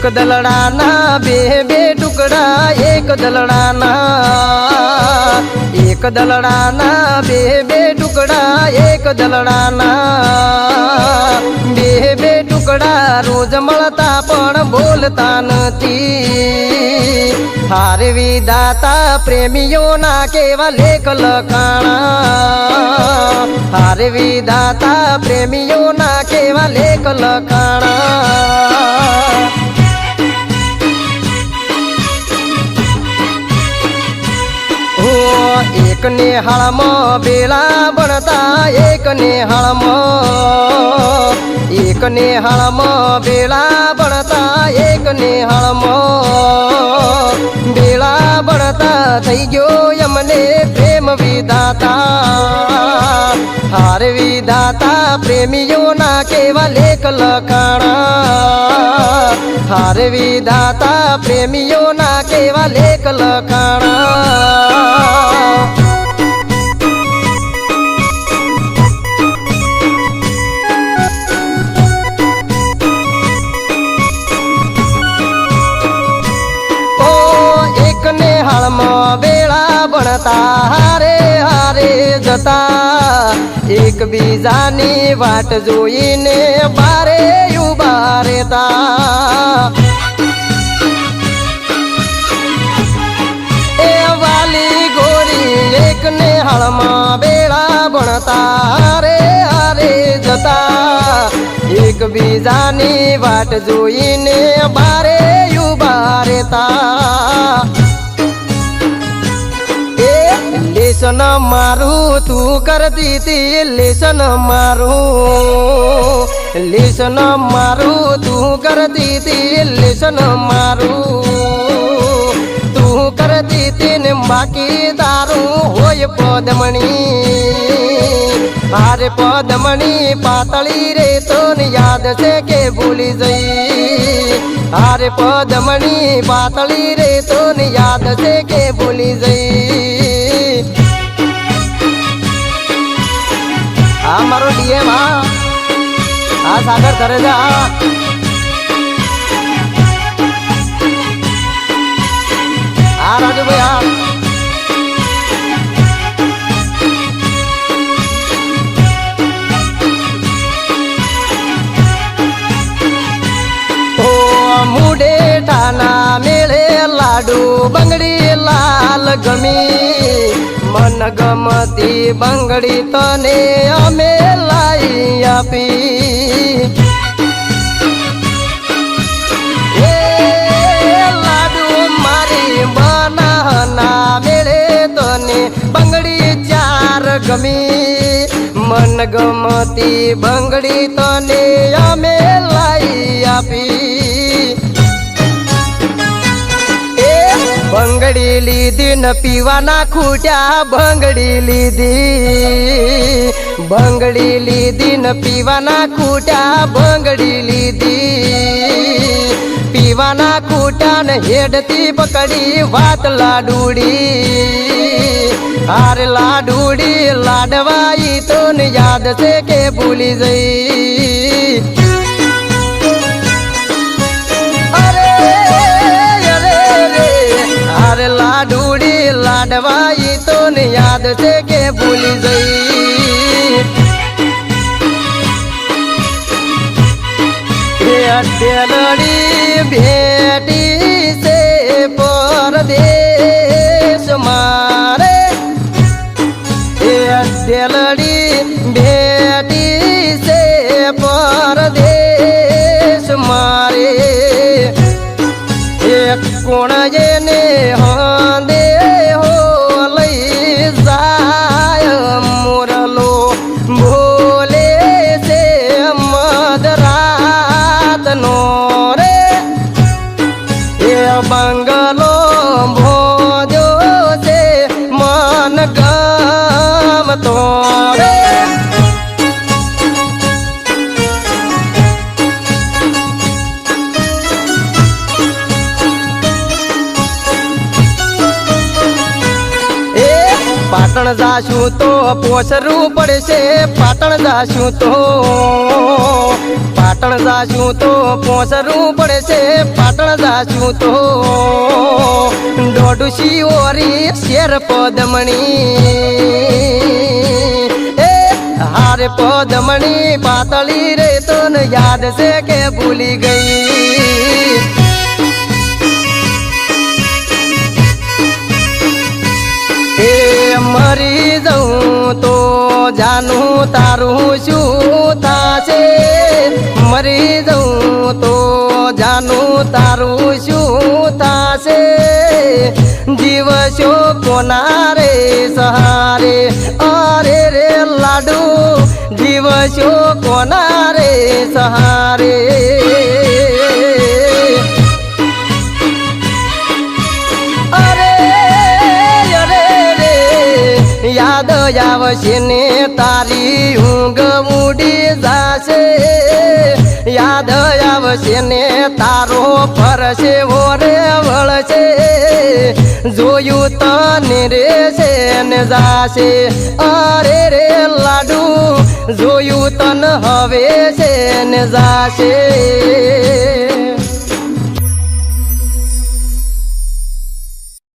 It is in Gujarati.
દલડાના બે બે ટુકડા એક દલડાના બે બે ટુકડા એક દલડાના બે બે ટુકડા રોજ મળતા પણ બોલતા નથી હારે વિધાતા પ્રેમીઓના કેવા લેખ લખાણા હારે વિધાતા પ્રેમીઓના કેવા લેખ લખાણા એક નેહાળમાં બેલા બનતા એક નેહાળમાં બેલા બનતા એક નેહાળમાં બેલા બનતા થઈ ગયો અમને પ્રેમ વિધાતા હારે વિધાતા પ્રેમીઓના કેવા લેખ લખાણા હારે વિધાતા પ્રેમીઓના કેવા લેખ લખાણા નેહાળમાં બેળા બનતા હારે હારે જતા એકબીજાની વાટ જોઈને બારે ઉભા રહેતા એ વાલી ગોરી એક નેહાળમાં બેળા બનતા હારે હારે જતા એકબીજાની વાટ જોઈને બારે ઉભા રહેતા લેશન મારું તું કરતી તી લેશન મારું તું કરતી તી લેશન મારું તું કરતી તી ને બાકી તારું હોય પદમણી હારે પદમણી પાતળી રે તો ને યાદ છે કે ભૂલી જઈ હારે પદમણી પાતળી રે તો ને યાદ છે કે ભૂલી જઈ આ મારો ડીએમ આ સાગર કરે છે આ રાજુભાઈ મુડેઠાના મેળે લાડુ બંગડી લાલ ગમી મન ગમતી બંગડી તને અમે લાઈ આપી એ લાડુ મારી બનાના મેળે તને બંગડી ચાર ગમી મન ગમતી બંગડી તને અમે લાઈ આપી બંગડી લીધી ન પીવાના ખૂટ્યા બંગડી લીધી ન પીવાના ખૂટ્યા બંગડી લીધી પીવાના ખૂટ્યા ને હેડતી પકડી વાત લાડુડી હારે લાડુડી લાડવાઈ તો ને યાદ છે કે ભૂલી જઈ અરે લાડુડી લાડવાઈ તો ને યાદ છે કે ભૂલી જઈ અડેલડી ભેટી છે પરદેશ મારે અડેલડી ભેટી છે પરદેશ મારે કોણ જેને હંદે હો લઈ જાય મોરલો ભોલે છે મધરાતનો રે એ બંગલો ભોજો છે મન ગમતો રે પાટણ જાશું તો પોસરું પડશે પાટણ જાશું તો પાટણ જાશું તો પોસરું પડશે પાટણ જાશું તો દોડુશી ઓરી શેર પદમણી એ હારે પદમણી પાતળી રે તો યાદ છે કે ભૂલી ગઈ એ મરી જઉં તો જાનું તારું શું થાશે મરી જઉં તો જાનું તારું શું થાશે જીવશો કોના રે સહારે અરે રે લાડુ જીવશો કોના રે સહારે યાદ આવશે ને તારી ઊંઘ ઉડી જાશે યાદ આવશે ને તારો ફરશે ઓરે વળશે જોયું તને રેશે ને જાશે અરે રે લાડુ જોયું તન હવે છે ને જાશે